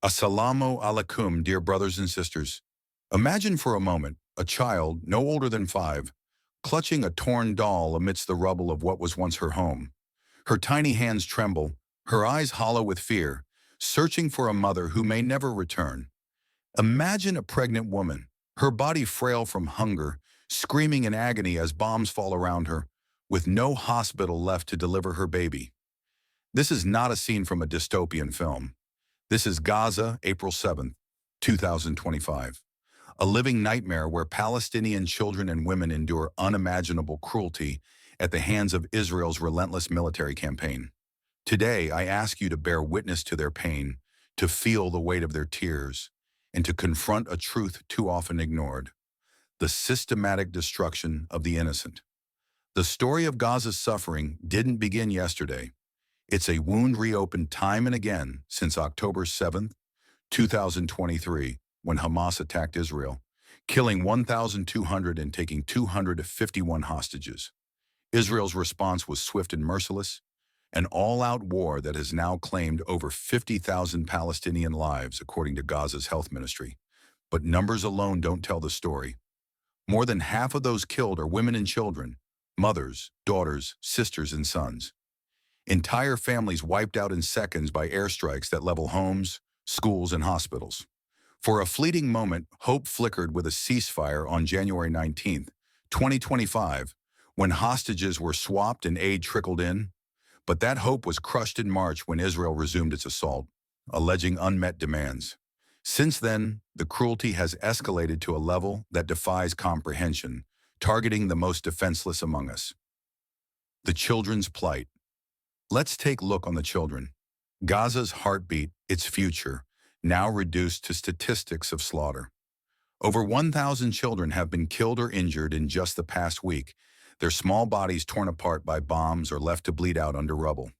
Assalamu alaikum, dear brothers and sisters. Imagine for a moment a child, no older than 5, clutching a torn doll amidst the rubble of what was once her home. Her tiny hands tremble, her eyes hollow with fear, searching for a mother who may never return. Imagine a pregnant woman, her body frail from hunger, screaming in agony as bombs fall around her, with no hospital left to deliver her baby. This is not a scene from a dystopian film. This is Gaza, April 7th, 2025. A living nightmare where Palestinian children and women endure unimaginable cruelty at the hands of Israel's relentless military campaign. Today, I ask you to bear witness to their pain, to feel the weight of their tears, and to confront a truth too often ignored: the systematic destruction of the innocent. The story of Gaza's suffering didn't begin yesterday. It's a wound reopened time and again since October 7th, 2023, when Hamas attacked Israel, killing 1,200 and taking 251 hostages. Israel's response was swift and merciless, an all-out war that has now claimed over 50,000 Palestinian lives, according to Gaza's health ministry. But numbers alone don't tell the story. More than half of those killed are women and children, mothers, daughters, sisters, and sons. Entire families wiped out in seconds by airstrikes that level homes, schools, and hospitals. For a fleeting moment, hope flickered with a ceasefire on January 19th, 2025, when hostages were swapped and aid trickled in. But that hope was crushed in March when Israel resumed its assault, alleging unmet demands. Since then, the cruelty has escalated to a level that defies comprehension, targeting the most defenseless among us. The children's plight. Let's take a look on the children. Gaza's heartbeat, its future, now reduced to statistics of slaughter. Over 1,000 children have been killed or injured in just the past week, their small bodies torn apart by bombs or left to bleed out under rubble.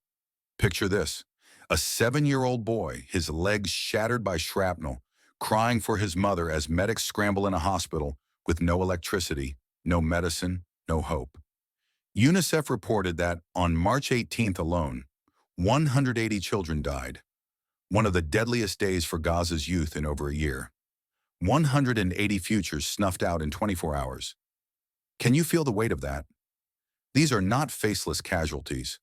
Picture this: a 7-year-old boy, his legs shattered by shrapnel, crying for his mother as medics scramble in a hospital with no electricity, no medicine, no hope. UNICEF reported that on March 18th alone, 180 children died, one of the deadliest days for Gaza's youth in over a year. 180 futures snuffed out in 24 hours. Can you feel the weight of that? These are not faceless casualties.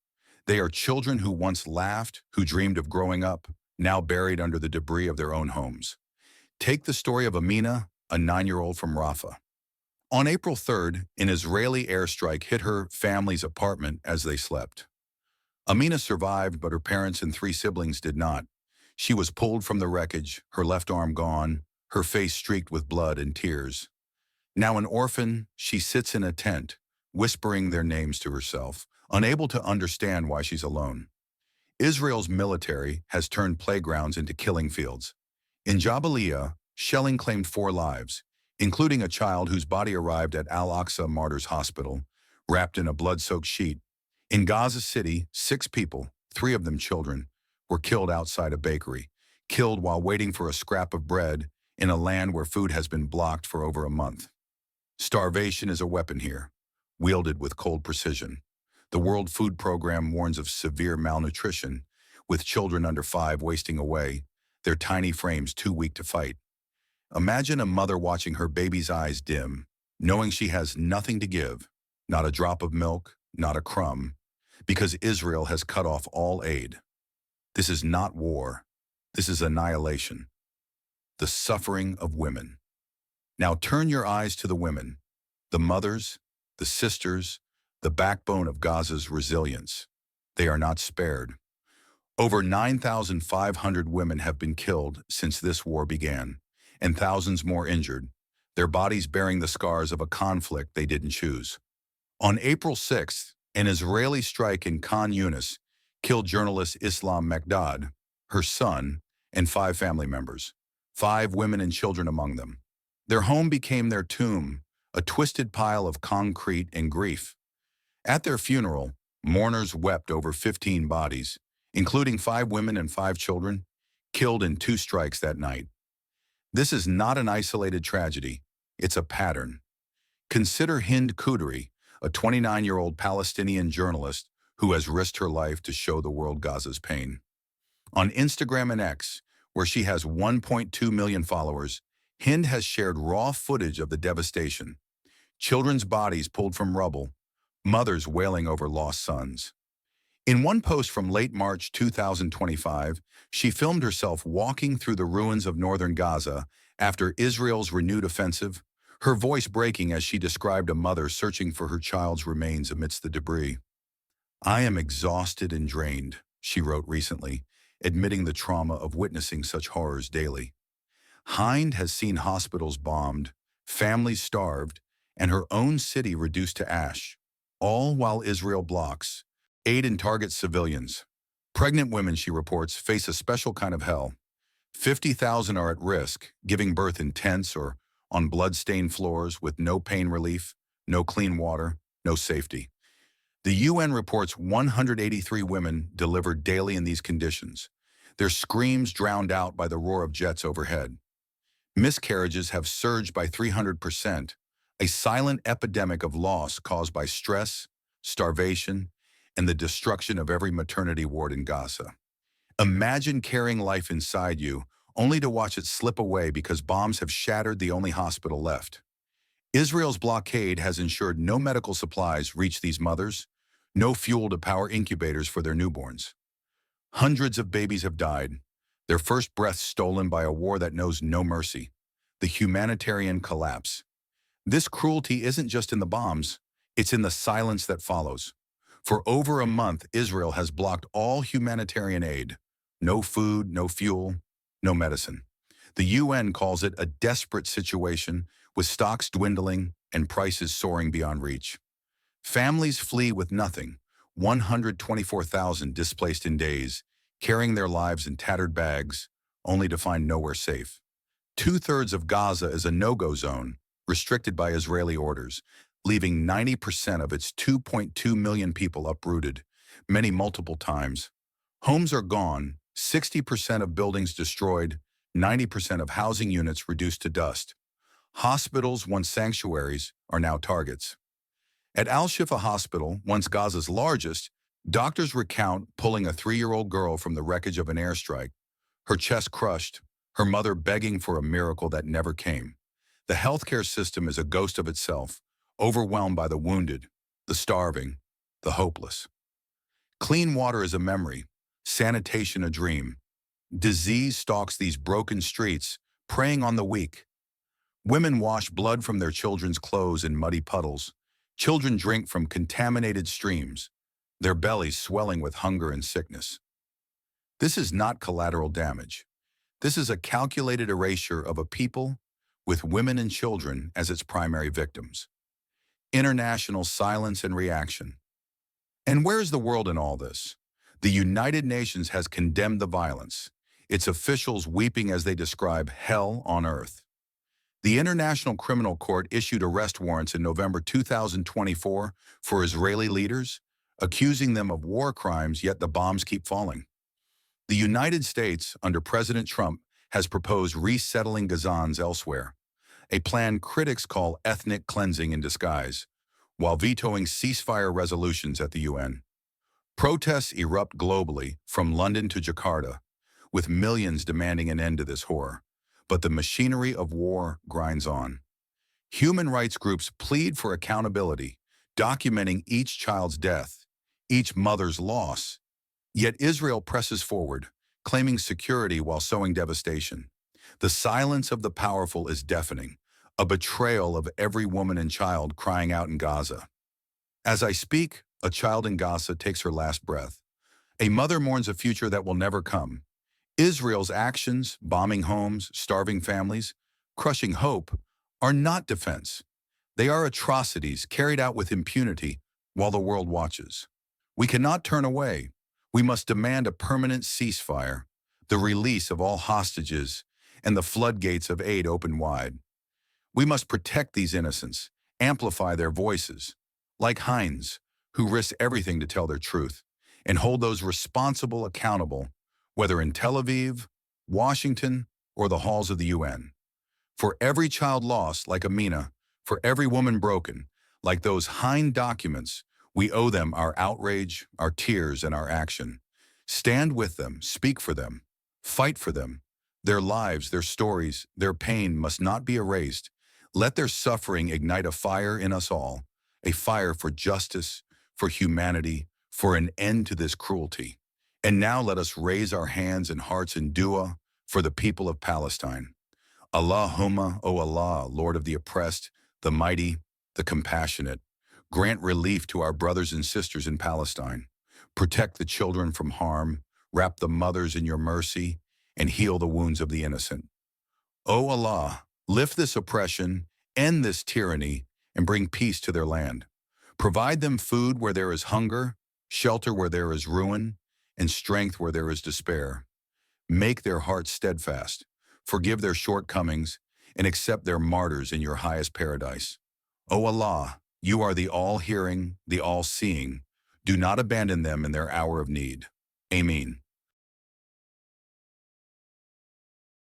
They are children who once laughed, who dreamed of growing up, now buried under the debris of their own homes. Take the story of Amina, a 9-year-old from Rafah. On April 3rd, an Israeli airstrike hit her family's apartment as they slept. Amina survived, but her parents and 3 siblings did not. She was pulled from the wreckage, her left arm gone, her face streaked with blood and tears. Now an orphan, she sits in a tent, whispering their names to herself, unable to understand why she's alone. Israel's military has turned playgrounds into killing fields. In Jabalia, shelling claimed 4 lives, including a child whose body arrived at Al-Aqsa Martyrs Hospital, wrapped in a blood-soaked sheet. In Gaza City, 6 people, 3 of them children, were killed outside a bakery, killed while waiting for a scrap of bread in a land where food has been blocked for over a month. Starvation is a weapon here, wielded with cold precision. The World Food Program warns of severe malnutrition, with children under 5 wasting away, their tiny frames too weak to fight. Imagine a mother watching her baby's eyes dim, knowing she has nothing to give, not a drop of milk, not a crumb, because Israel has cut off all aid. This is not war. This is annihilation. The suffering of women. Now turn your eyes to the women, the mothers, the sisters, the backbone of Gaza's resilience. They are not spared. Over 9,500 women have been killed since this war began, and thousands more injured, their bodies bearing the scars of a conflict they didn't choose. On April 6th, an Israeli strike in Khan Yunis killed journalist Islam Mekdad, her son, and 5 family members, 5 women and children among them. Their home became their tomb, a twisted pile of concrete and grief. At their funeral, mourners wept over 15 bodies, including 5 women and 5 children, killed in 2 strikes that night. This is not an isolated tragedy, it's a pattern. Consider Hind Qudri, a 29-year-old Palestinian journalist who has risked her life to show the world Gaza's pain. On Instagram and X, where she has 1.2 million followers, Hind has shared raw footage of the devastation. Children's bodies pulled from rubble, mothers wailing over lost sons. In one post from late March 2025, she filmed herself walking through the ruins of northern Gaza after Israel's renewed offensive, her voice breaking as she described a mother searching for her child's remains amidst the debris. "I am exhausted and drained," she wrote recently, admitting the trauma of witnessing such horrors daily. Hind has seen hospitals bombed, families starved, and her own city reduced to ash, all while Israel blocks aid and targets civilians. Pregnant women, she reports, face a special kind of hell. 50,000 are at risk, giving birth in tents or on blood-stained floors with no pain relief, no clean water, no safety. The UN reports 183 women delivered daily in these conditions, their screams drowned out by the roar of jets overhead. Miscarriages have surged by 300%, a silent epidemic of loss caused by stress, starvation, and the destruction of every maternity ward in Gaza. Imagine carrying life inside you, only to watch it slip away because bombs have shattered the only hospital left. Israel's blockade has ensured no medical supplies reach these mothers, no fuel to power incubators for their newborns. Hundreds of babies have died, their first breaths stolen by a war that knows no mercy. The humanitarian collapse. This cruelty isn't just in the bombs, it's in the silence that follows. For over a month, Israel has blocked all humanitarian aid. No food, no fuel, no medicine. The UN calls it a desperate situation, with stocks dwindling and prices soaring beyond reach. Families flee with nothing, 124,000 displaced in days, carrying their lives in tattered bags, only to find nowhere safe. Two-thirds of Gaza is a no-go zone, restricted by Israeli orders, leaving 90% of its 2.2 million people uprooted, many multiple times. Homes are gone, 60% of buildings destroyed, 90% of housing units reduced to dust. Hospitals, once sanctuaries, are now targets. At Al-Shifa Hospital, once Gaza's largest, doctors recount pulling a 3-year-old girl from the wreckage of an airstrike, her chest crushed, her mother begging for a miracle that never came. The healthcare system is a ghost of itself, overwhelmed by the wounded, the starving, the hopeless. Clean water is a memory, sanitation a dream. Disease stalks these broken streets, preying on the weak. Women wash blood from their children's clothes in muddy puddles. Children drink from contaminated streams, their bellies swelling with hunger and sickness. This is not collateral damage. This is a calculated erasure of a people with women and children as its primary victims. International silence and reaction. And where is the world in all this? The United Nations has condemned the violence, its officials weeping as they describe hell on earth. The International Criminal Court issued arrest warrants in November 2024 for Israeli leaders, accusing them of war crimes, yet the bombs keep falling. The United States, under President Trump, has proposed resettling Gazans elsewhere, a plan critics call ethnic cleansing in disguise, while vetoing ceasefire resolutions at the UN. Protests erupt globally, from London to Jakarta, with millions demanding an end to this horror. But the machinery of war grinds on. Human rights groups plead for accountability, documenting each child's death, each mother's loss. Yet Israel presses forward, claiming security while sowing devastation. The silence of the powerful is deafening, a betrayal of every woman and child crying out in Gaza. As I speak, a child in Gaza takes her last breath. A mother mourns a future that will never come. Israel's actions, bombing homes, starving families, crushing hope, are not defense. They are atrocities carried out with impunity while the world watches. We cannot turn away. We must demand a permanent ceasefire, the release of all hostages, and the floodgates of aid open wide. We must protect these innocents, amplify their voices, like Heinz, who risked everything to tell their truth, and hold those responsible accountable, whether in Tel Aviv, Washington, or the halls of the UN. For every child lost, like Amina, for every woman broken, like those Hind documents, we owe them our outrage, our tears, and our action. Stand with them, speak for them, fight for them, Their lives, their stories, their pain must not be erased. Let their suffering ignite a fire in us all, a fire for justice, for humanity, for an end to this cruelty. And now let us raise our hands and hearts in dua for the people of Palestine. Allahumma, O Allah, Lord of the oppressed, the mighty, the compassionate, grant relief to our brothers and sisters in Palestine. Protect the children from harm, wrap the mothers in your mercy, and heal the wounds of the innocent. O Allah, lift this oppression, end this tyranny, and bring peace to their land. Provide them food where there is hunger, shelter where there is ruin, and strength where there is despair. Make their hearts steadfast, forgive their shortcomings, and accept their martyrs in your highest paradise. O Allah, you are the all-hearing, the all-seeing. Do not abandon them in their hour of need. Amen.